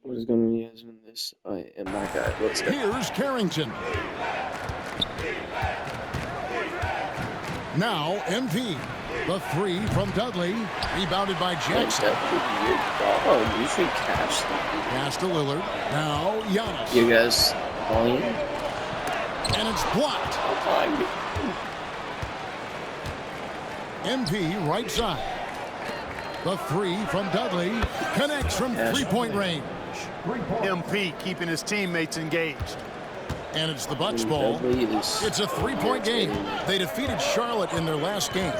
What is going on, you guys, in this? I am my guy. Let's go. Here's Carrington. Now MP. The three from Dudley. Rebounded by Jackson. Oh, you should catch that. Pass to Lillard. Now Giannis. You guys, volume. And it's blocked. MP right side. The three from Dudley. Connects from three-point range. MP keeping his teammates engaged. And it's the Bucks ball. It's a three-point game. They defeated Charlotte in their last game.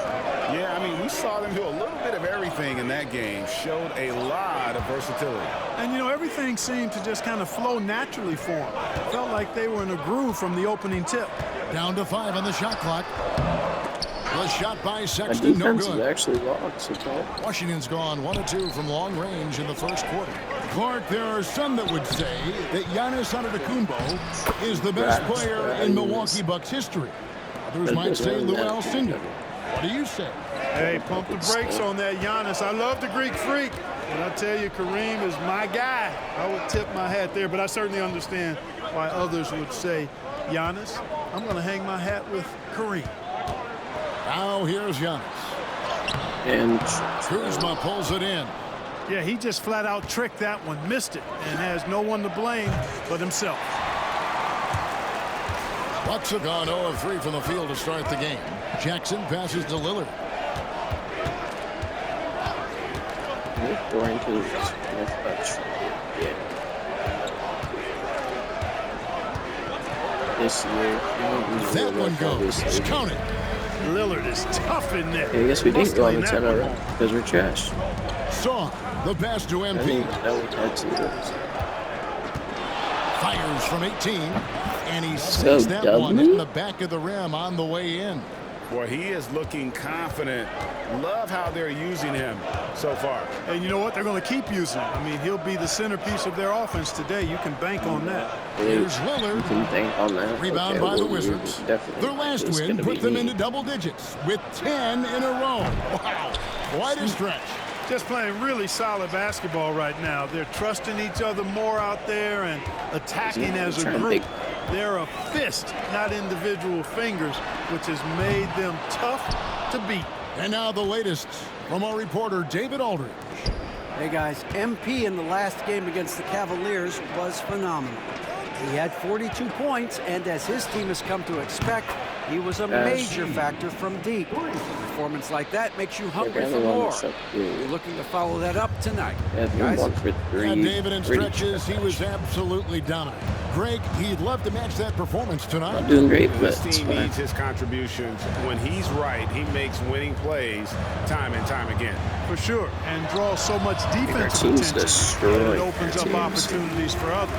Yeah, I mean, we saw them do a little bit of everything in that game. Showed a lot of versatility. And, you know, everything seemed to just kind of flow naturally for them. Felt like they were in a groove from the opening tip. Down to 5 on the shot clock. The shot by Sexton, no good. Actually locked, so Washington's gone 1 of 2 from long range in the first quarter. Clark, there are some that would say that Giannis Antetokounmpo is the best player in Milwaukee Bucks history. Others might say Lou Alcindor. What do you say? Hey, pump the brakes on that Giannis. I love the Greek Freak. But I tell you, Kareem is my guy. I would tip my hat there, but I certainly understand why others would say Giannis. I'm going to hang my hat with Kareem. Now here's Giannis. And Kuzma pulls it in. Yeah, he just flat out tricked that one, missed it, and has no one to blame but himself. Bucks have gone 0 of 3 from the field to start the game. Jackson passes to Lillard. going to this year. That one goes. Count it. Lillard is tough in there. Yeah, I guess we didn't go on the 10 already because we're trash. Saw the pass to MP. Fires from 18, and he sinks that one in the back of the rim on the way in. Boy, he is looking confident. Love how they're using him so far. And you know what? They're going to keep using him. I mean, he'll be the centerpiece of their offense today. You can bank on that. Here's Lillard. You can bank on that. Rebound by the Wizards. Their last win put them into double digits with 10 in a row. Wow, quite a stretch. Just playing really solid basketball right now. They're trusting each other more out there and attacking as a group. They're a fist, not individual fingers, which has made them tough to beat. And now the latest from our reporter, David Aldridge. Hey, guys, MP in the last game against the Cavaliers was phenomenal. He had 42 points, and as his team has come to expect, he was a major factor from deep. A performance like that makes you hungry for more. You're looking to follow that up tonight. Guys. Yeah, David, in stretches, he was absolutely dominant. Greg, he'd love to match that performance tonight. I'm doing great, but this team needs his contributions. When he's right, he makes winning plays time and time again. For sure, and draws so much defensive attention, and it opens up opportunities for others.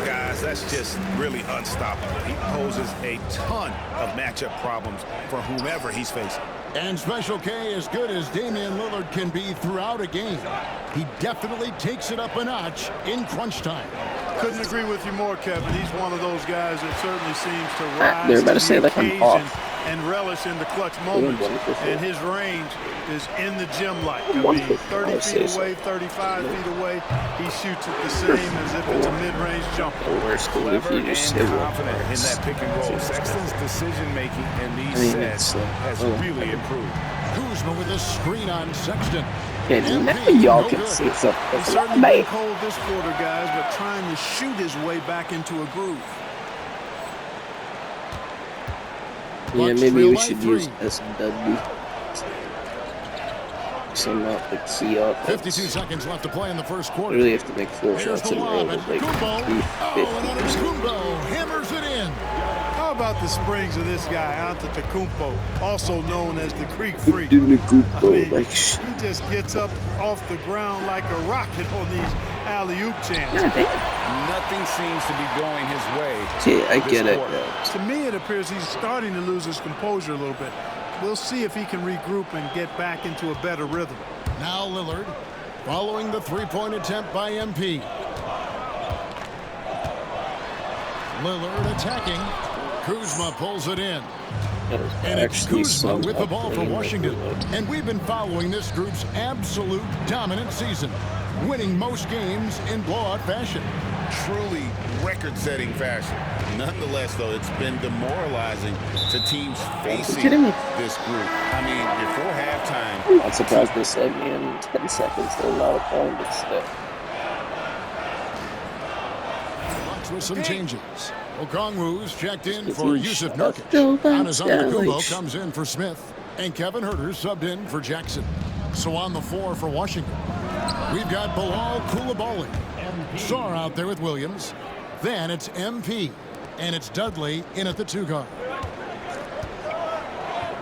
Guys, that's just really unstoppable. He poses a ton of matchup problems for whomever he's facing. And Special K, as good as Damian Lillard can be throughout a game, he definitely takes it up a notch in crunch time. Couldn't agree with you more, Kevin. He's one of those guys that certainly seems to rise They're about to to say the like I'm occasion off. and relish in the clutch moments. And his range is in the gym like. I mean, 30 feet away, 35 feet away, he shoots it the same as if it's a mid-range jumper. Clever and confident in that pick and roll. Sexton's decision-making in these sets has really improved. Kuzma with a screen on Sexton. Yeah, now y'all can see something. He's certainly been cold this quarter, guys, but trying to shoot his way back into a groove. Yeah, maybe we should use SW. Sum up the key up. 52 seconds left to play in the first quarter. We really have to make 4 shots in a row. Like Antetokounmpo hammers it in. How about the springs of this guy, Antetokounmpo, also known as the Greek Freak? Doing the group I mean, like he just gets up off the ground like a rocket on these alley-oop chances. Nothing seems to be going his way. See, I get it. To me, it appears he's starting to lose his composure a little bit. We'll see if he can regroup and get back into a better rhythm. Now Lillard, following the three-point attempt by MP. Lillard attacking. Kuzma pulls it in. And it's Kuzma with the ball for Washington. And we've been following this group's absolute dominant season. winning most games in blowout fashion. Truly record-setting fashion. Nonetheless, though, it's been demoralizing to teams facing this group. I mean, before halftime... I'm not surprised they said me in 10 seconds. They're a lot of fun, but still. With some changes. Okongwu's checked in for Yusuf Nurkic. Giannis Antetokounmpo comes in for Smith. And Kevin Huerter subbed in for Jackson. So on the floor for Washington, we've got Bilal Coulibaly. Sarr out there with Williams. Then it's MP. And it's Dudley in at the 2 guard.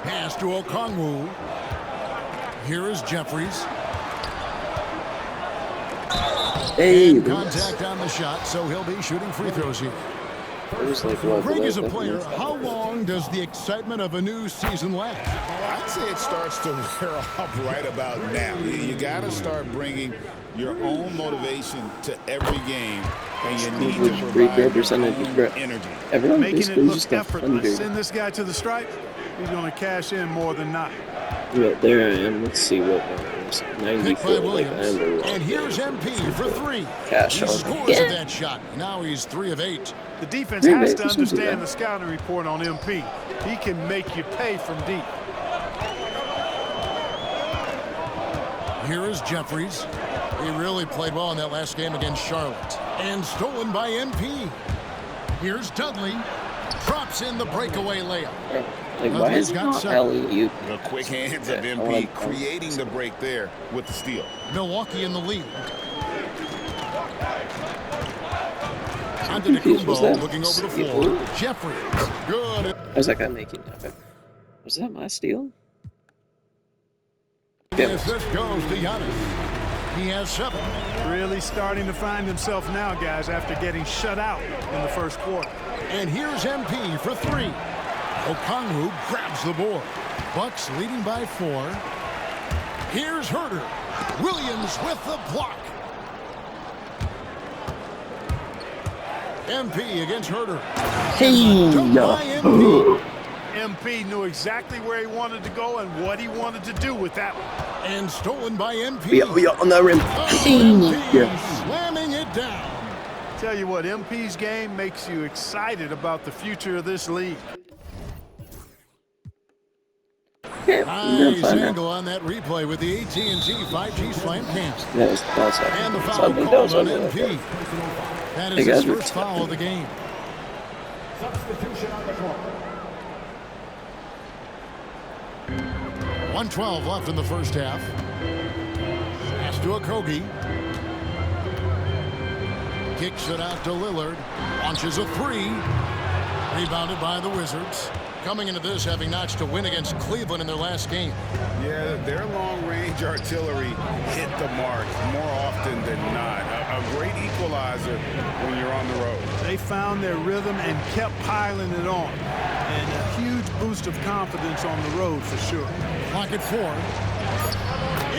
Pass to Okongwu. Here is Jeffries. Hey, and contact on the shot, so he'll be shooting free throws here. Greg is a player. How long does the excitement of a new season last? Well, I'd say it starts to wear off right about now. You got to start bringing your own motivation to every game, and you need to provide your own energy. Everyone making it look effortless. Send this guy to the stripe. He's going to cash in more than not. Yeah, there I am. Let's see what it is. 94, like I am. And here's MP for 3. Cash he on. scores at that shot. Now he's 3 of 8. The defense has to understand the scouting report on MP. He can make you pay from deep. Here is Jeffries. He really played well in that last game against Charlotte. And stolen by MP. Here's Dudley. Drops in the breakaway layup. Like, why is not alley-oop? The quick hands of MP creating the break there with the steal. Milwaukee in the lead. Antetokounmpo looking over the floor. Jeffries. Good. How's that guy making that? Was that my steal? Yes, this goes to Giannis. He has 7. Really starting to find himself now, guys, after getting shut out in the first quarter. And here's MP for 3. Okongwu grabs the board. Bucks leading by 4. Here's Huerter. Williams with the block. MP against Huerter. Hey, MP knew exactly where he wanted to go and what he wanted to do with that one. And stolen by MP. We are on the rim. MP slamming it down. Tell you what, MP's game makes you excited about the future of this league. Nice angle on that replay with the AT&T 5G slam cam. And the foul called on MP. That is his first foul of the game. Substitution on the court. 1:12 left in the first half. Pass to Okogie. Kicks it out to Lillard. Launches a 3. Rebounded by the Wizards. Coming into this, having notched a win against Cleveland in their last game. Yeah, their long-range artillery hit the mark more often than not. A great equalizer when you're on the road. They found their rhythm and kept piling it on. And a huge boost of confidence on the road for sure. Clock at 4.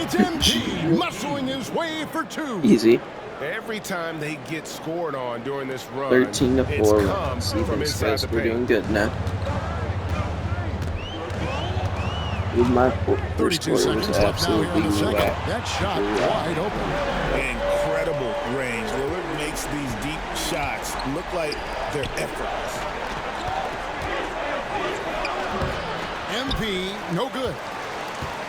It's MP muscling his way for 2. Easy. Every time they get scored on during this run, 13-4. See, these guys were doing good now. My first 32 quarter seconds was left now here in the absolutely second. That shot wide open. Incredible range. Lillard makes these deep shots look like they're effortless. MP, no good.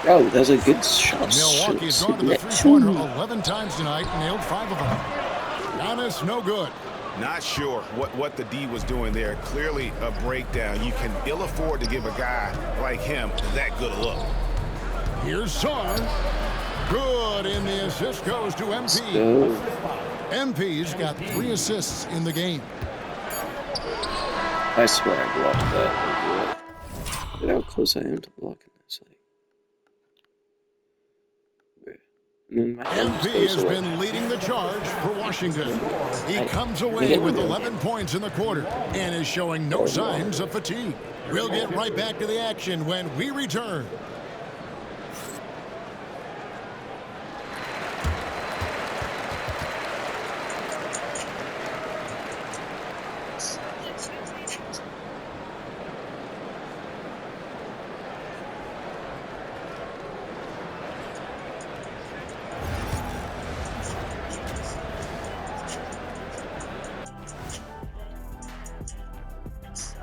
Oh, that was a good shot. Milwaukee's gone to the three-pointer 11 times tonight and nailed 5 of them. Giannis, no good. Not sure what the D was doing there. Clearly a breakdown. You can ill afford to give a guy like him that good a look. Here's Sarr. Good, and the assist goes to MP. MP's got 3 assists in the game. I swear I blocked that. Look how close I am to blocking this. MP has been leading the charge for Washington. He comes away with 11 points in the quarter and is showing no signs of fatigue. We'll get right back to the action when we return.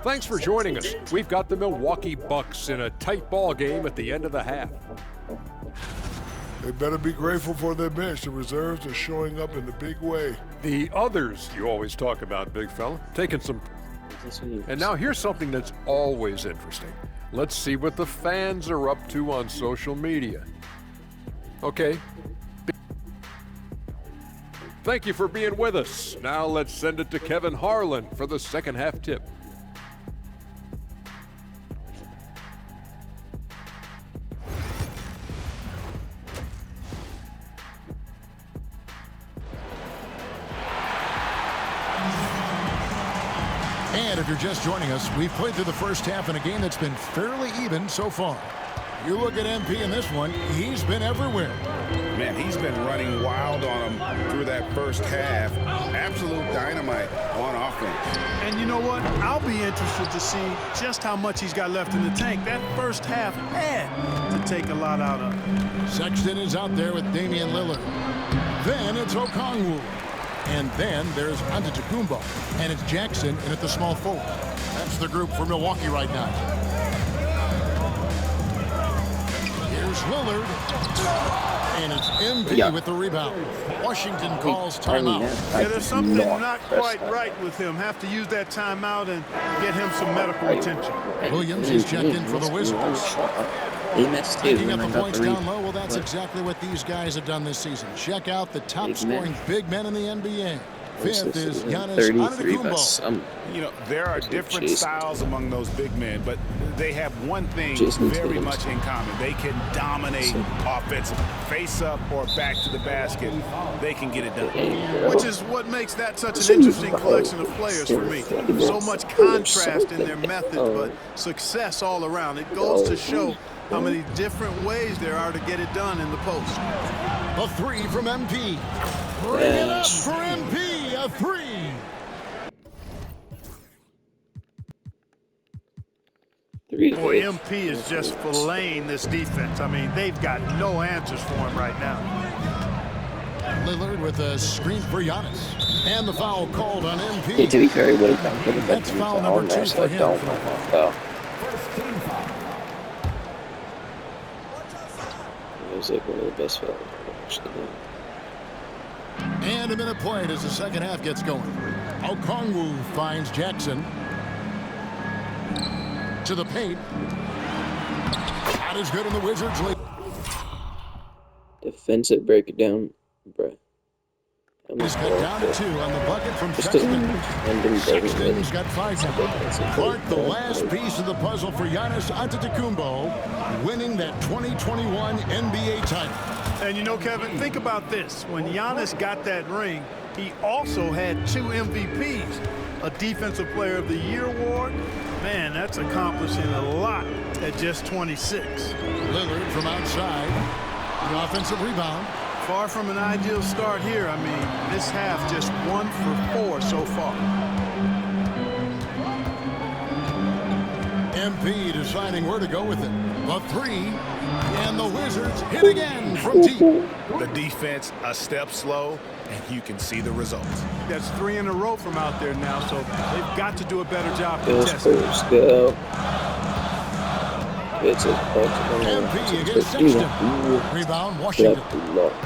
Thanks for joining us. We've got the Milwaukee Bucks in a tight ball game at the end of the half. They better be grateful for their bench. The reserves are showing up in a big way. The others you always talk about, big fella, taking some. And now here's something that's always interesting. Let's see what the fans are up to on social media. Okay. Thank you for being with us. Now let's send it to Kevin Harlan for the second half tip. And if you're just joining us, we've played through the first half in a game that's been fairly even so far. You look at MP in this one, he's been everywhere. Man, he's been running wild on him through that first half. Absolute dynamite on offense. And you know what? I'll be interested to see just how much he's got left in the tank. That first half had to take a lot out of him. Sexton is out there with Damian Lillard. Then it's Okongwu. And then there's Antetokounmpo. And it's Jackson in at the small forward. That's the group for Milwaukee right now. Here's Lillard. And it's MP with the rebound. Washington calls timeout. Yeah, there's something not quite right with him. Have to use that timeout and get him some medical attention. Williams is checked in for the Wizards. Picking up the points down low, well, that's exactly what these guys have done this season. Check out the top-scoring big men in the NBA. Fifth is Giannis Antetokounmpo. You know, there are different styles among those big men, but they have one thing very much in common. They can dominate offensively. Face up or back to the basket, they can get it done. Which is what makes that such an interesting collection of players for me. So much contrast in their methods, but success all around. It goes to show how many different ways there are to get it done in the post. A three from MP. Bring it up for MP. A three. Boy, MP is just filleting this defense. I mean, they've got no answers for him right now. Lillard with a screen for Giannis. And the foul called on MP. To be fair, he would have done pretty That's foul number 2 for him. It was like one of the best fouls actually. And a minute played as the second half gets going. Okongwu finds Jackson. To the paint. That is good in the Wizards lead. Defensive breakdown, bruh. He's cut down to 2 on the bucket from Sexton. Sexton's got 5 now. Clark, the last piece of the puzzle for Giannis Antetokounmpo, winning that 2021 NBA title. And you know, Kevin, think about this. When Giannis got that ring, he also had 2 MVPs. A Defensive Player of the Year award. Man, that's accomplishing a lot at just 26. Lillard from outside. The offensive rebound. Far from an ideal start here. I mean, this half just 1 for 4 so far. MP deciding where to go with it. The three, and the Wizards hit again from deep. The defense a step slow, and you can see the results. That's 3 in a row from out there now, so they've got to do a better job contesting. Go. It's a MP against Sexton. Rebound, Washington.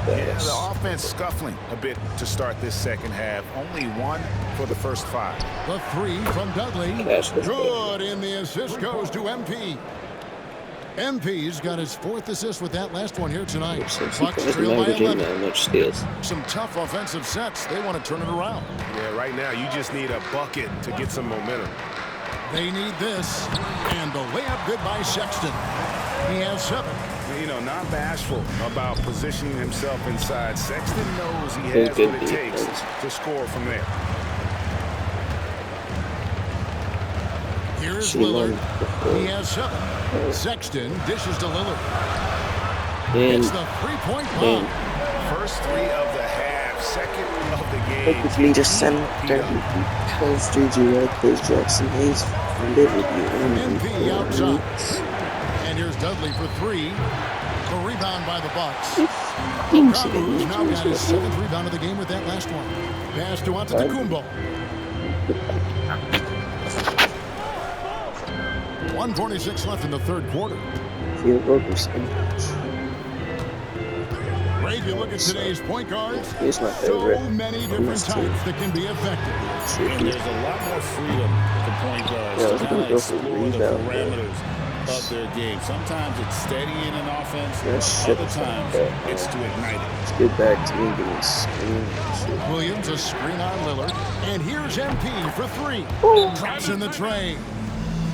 Yeah, the offense scuffling a bit to start this second half. Only 1 for the first 5. The 3 from Dudley. Good, and the assist goes to MP. MP's got his 4th assist with that last one here tonight. Bucks trail by 11. Some tough offensive sets. They want to turn it around. Yeah, right now you just need a bucket to get some momentum. They need this, and the layup good by Sexton. He has 7. You know, not bashful about positioning himself inside. Sexton knows he has what it takes to score from there. Here's Lillard. He has 7. Sexton dishes to Lillard. It's the 3-point bomb. First 3 of the half, second of the game. Hopefully just send 12-3-0 plays Jackson Hayes from it with you. MP outside. And here's Dudley for 3. The rebound by the Bucks. Okongwu's now got his 7th rebound of the game with that last one. Pass to Antetokounmpo. 1:46 left in the third quarter. Field goal percentage. Ray, if you look at today's point guards, He's my so favorite. many different types that can be effective. And there's a lot more freedom for point guards to kind of explore the parameters of their game. Sometimes it's steadying an offense, other times it's to ignite it. Let's get back to me getting screen. Williams, a screen on Lillard. And here's MP for three. Drops in the tray.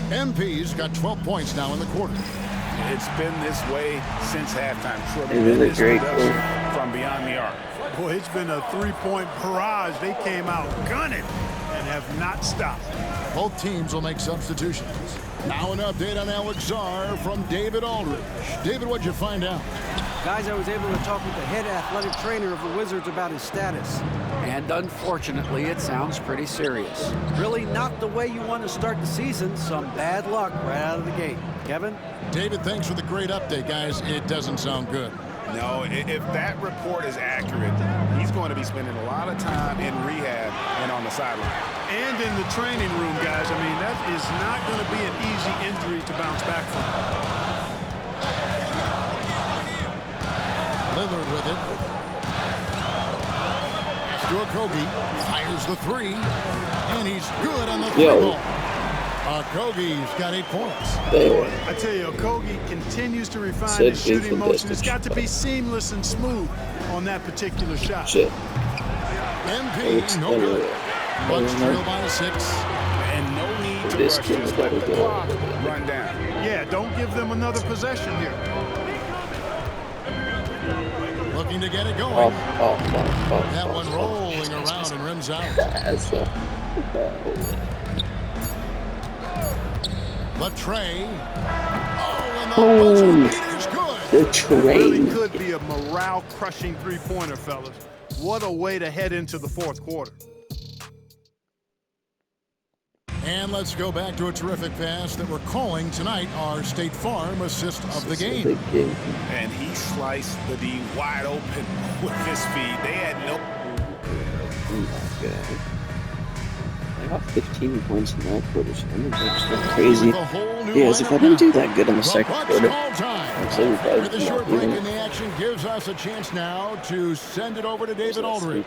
MP's got 12 points now in the quarter. It's been this way since halftime. It is a great production goal. from beyond the arc. Boy, it's been a three-point barrage. They came out gunning and have not stopped. Both teams will make substitutions. Now an update on Alex Czar from David Aldridge. David, what'd you find out? Guys, I was able to talk with the head athletic trainer of the Wizards about his status. And unfortunately, it sounds pretty serious. Really not the way you want to start the season. Some bad luck right out of the gate. Kevin? David, thanks for the great update, guys. It doesn't sound good. No, if that report is accurate, he's going to be spending a lot of time in rehab and on the sideline. And in the training room, guys. I mean, that is not going to be an easy injury to bounce back from. Lillard with it. After Okogie fires the three, and he's good on the three ball. Okogie's got 8 points. I tell you, Okogie continues to refine his shooting motion. It's got to be seamless and smooth on that particular shot. MP, no good. Bucks trail by 6. And no need to rush this. Let the clock run down. Yeah, don't give them another possession here. Looking to get it going. That one Oh, rolling around and rims out. The tray. Oh, and the buzzer beater's good. The tray. Really could be a morale-crushing three-pointer, fellas. What a way to head into the fourth quarter. And let's go back to a terrific pass that we're calling tonight our State Farm assist of the game. And he sliced the D wide open with his feed. They had no... Oh my God. I got 15 points in that quarter, so I'm just crazy. Yes, if I didn't do that good in the second quarter, I'm saying With a short break in the action gives us a chance now to send it over to David Aldridge.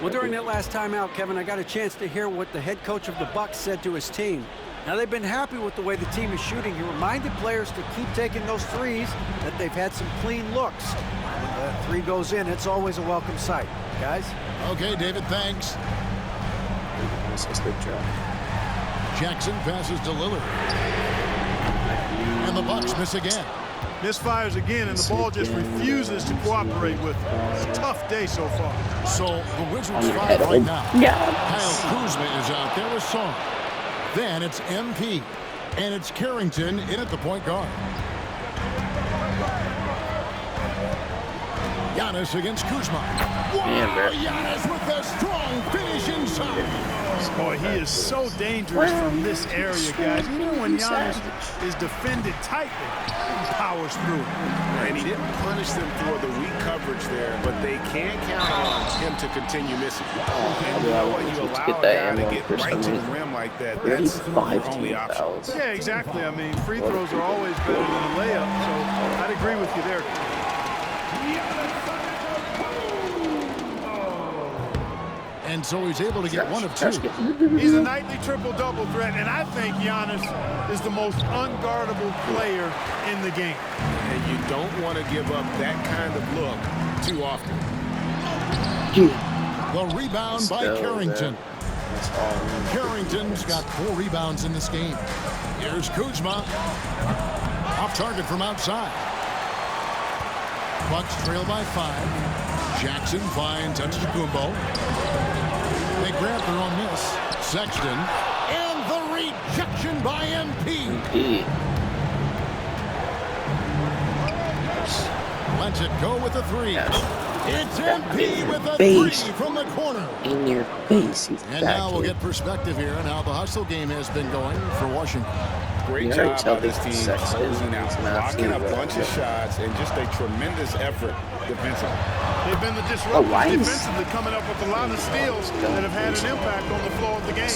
Well, during that last timeout, Kevin, I got a chance to hear what the head coach of the Bucks said to his team. Now, they've been happy with the way the team is shooting. He reminded players to keep taking those threes, that they've had some clean looks. When the three goes in, it's always a welcome sight. Guys? Okay, David, thanks. Jackson passes to Lillard. And the Bucks miss again. Misfires again, and the ball just refuses to cooperate with him. It's a tough day so far. So the Wizards 5 right now. Kyle Kuzma is out there with Song. Then it's MP. And it's Carrington in at the point guard. Giannis against Kuzma. Wow, Giannis with a strong finish inside. Boy, he is so dangerous from this area, guys. Even when Giannis is defended tightly, he powers through it. And he didn't punish them for the weak coverage there, but they can count on him to continue missing. And you know what? You allow a guy to get right to the rim like that. That's your only option. Yeah, exactly. I mean, free throws are always better than a layup, so I'd agree with you there. And so he's able to get one of two. He's a nightly triple-double threat, and I think Giannis is the most unguardable player in the game. And you don't want to give up that kind of look too often. The rebound by Carrington. Carrington's got 4 rebounds in this game. Here's Kuzma. Off target from outside. Bucks trail by 5. Jackson finds Antetokounmpo. They grab their own miss. Sexton. And the rejection by MP. Lets it go with a 3. It's MP with a 3 from the corner. In your face. And now we'll get perspective here on how the hustle game has been going for Washington. great job by this team closing out, blocking a bunch of shots, and just a tremendous effort defensively. They've been the disruptors defensively, coming up with a lot of steals that have had an impact on the flow of the game.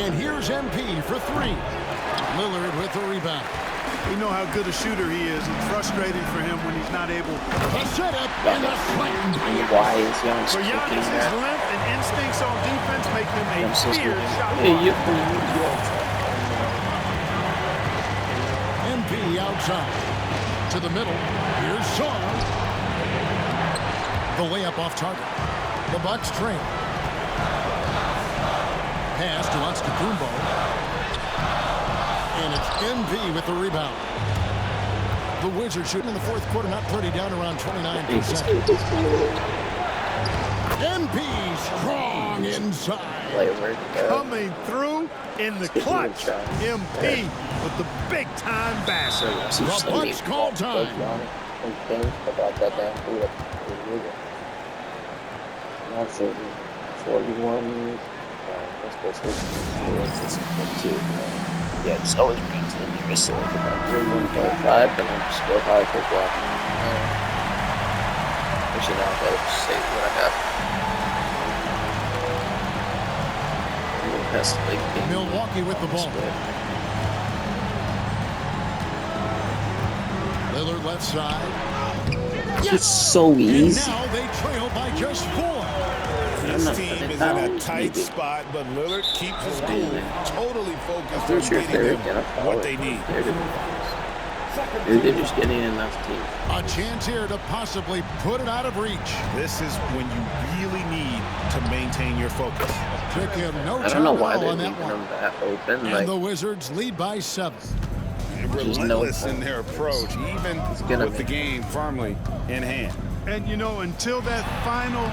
And here's MP for three. Lillard with the rebound. We know how good a shooter he is. It's frustrating for him when he's not able to set up and a slam. Why is Giannis for Giannis, his length and instincts on defense make him a feared shot MP outside. To the middle. Here's Shaw. The layup off target. The Bucks train. Pass to Antetokounmpo. And it's MP with the rebound. The Wizards shooting in the fourth quarter, not pretty, down around 29%. MP strong inside. Coming through in the clutch. MP with the big-time basket. The Bucks call time. That's it. 41. Yeah, it's always brings the nearest like about 1.5, but I'm still high for blocking. Actually, now I better say what I have. Milwaukee with the ball. Lillard left side. Yes! It's so easy. And now they trail by just 4. This team is in a tight spot, but Lillard keeps his cool, totally focused on getting them what they need. They're just getting enough team. A chance here to possibly put it out of reach. This is when you really need to maintain your focus. Took him no I don't know why they're on that leaving one. them that open. And like, the Wizards lead by 7. Relentless in their approach, even with the game firmly in hand. And, you know, until that final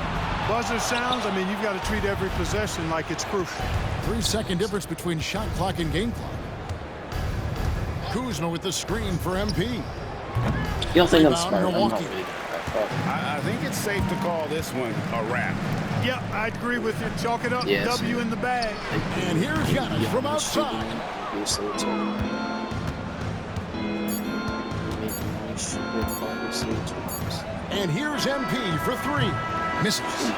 buzzer sounds, I mean, you've got to treat every possession like it's crucial. 3-second difference between shot clock and game clock. Kuzma with the screen for MP. You don't think I'm smart? Milwaukee. I think it's safe to call this one a wrap. Yeah, I agree with you. Chalk it up. Yes. W in the bag. And here's Giannis from outside. And here's MP for 3. Misses.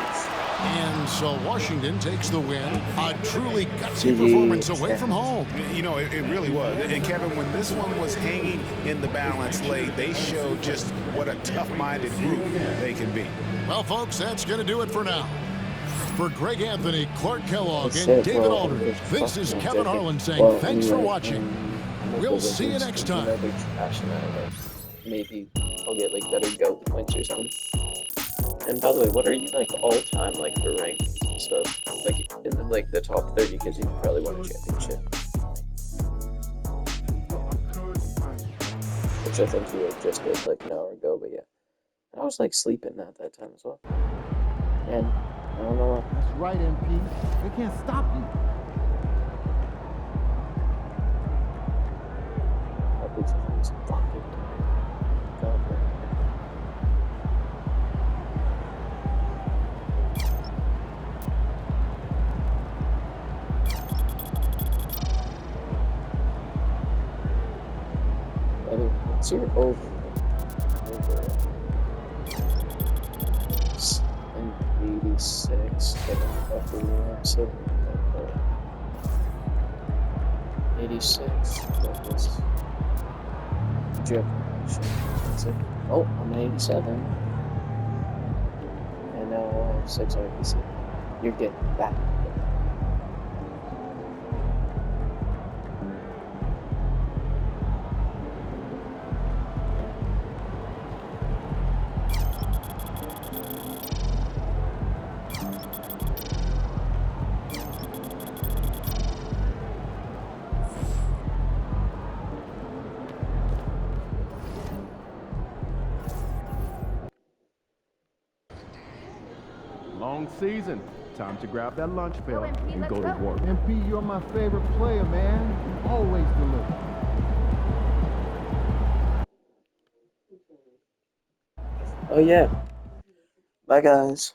And so Washington takes the win. A truly gutsy performance away from home. You know, it really was. And Kevin, when this one was hanging in the balance late, they showed just what a tough-minded group they can be. Well, folks, that's going to do it for now. For Greg Anthony, Clark Kellogg, and David Aldridge, this is Kevin Harlan saying thanks for watching. We'll see you next time. Maybe I'll get like better GOAT points or something. And by the way, what are you like all time like for rankings and stuff? Like in like the top 30 because you probably won a championship. Which I think you had just did like an hour ago, but yeah. I was like sleeping at that time as well. And I don't know. That's right, MP. They can't stop you. What's your over? And 86. 86. That was. Oh, I'm 87. And now I have 6 RPC. You're getting back. Long season. Time to grab that lunch pail and go to work. MP, you're my favorite player, man. You always deliver. Oh yeah. Bye guys.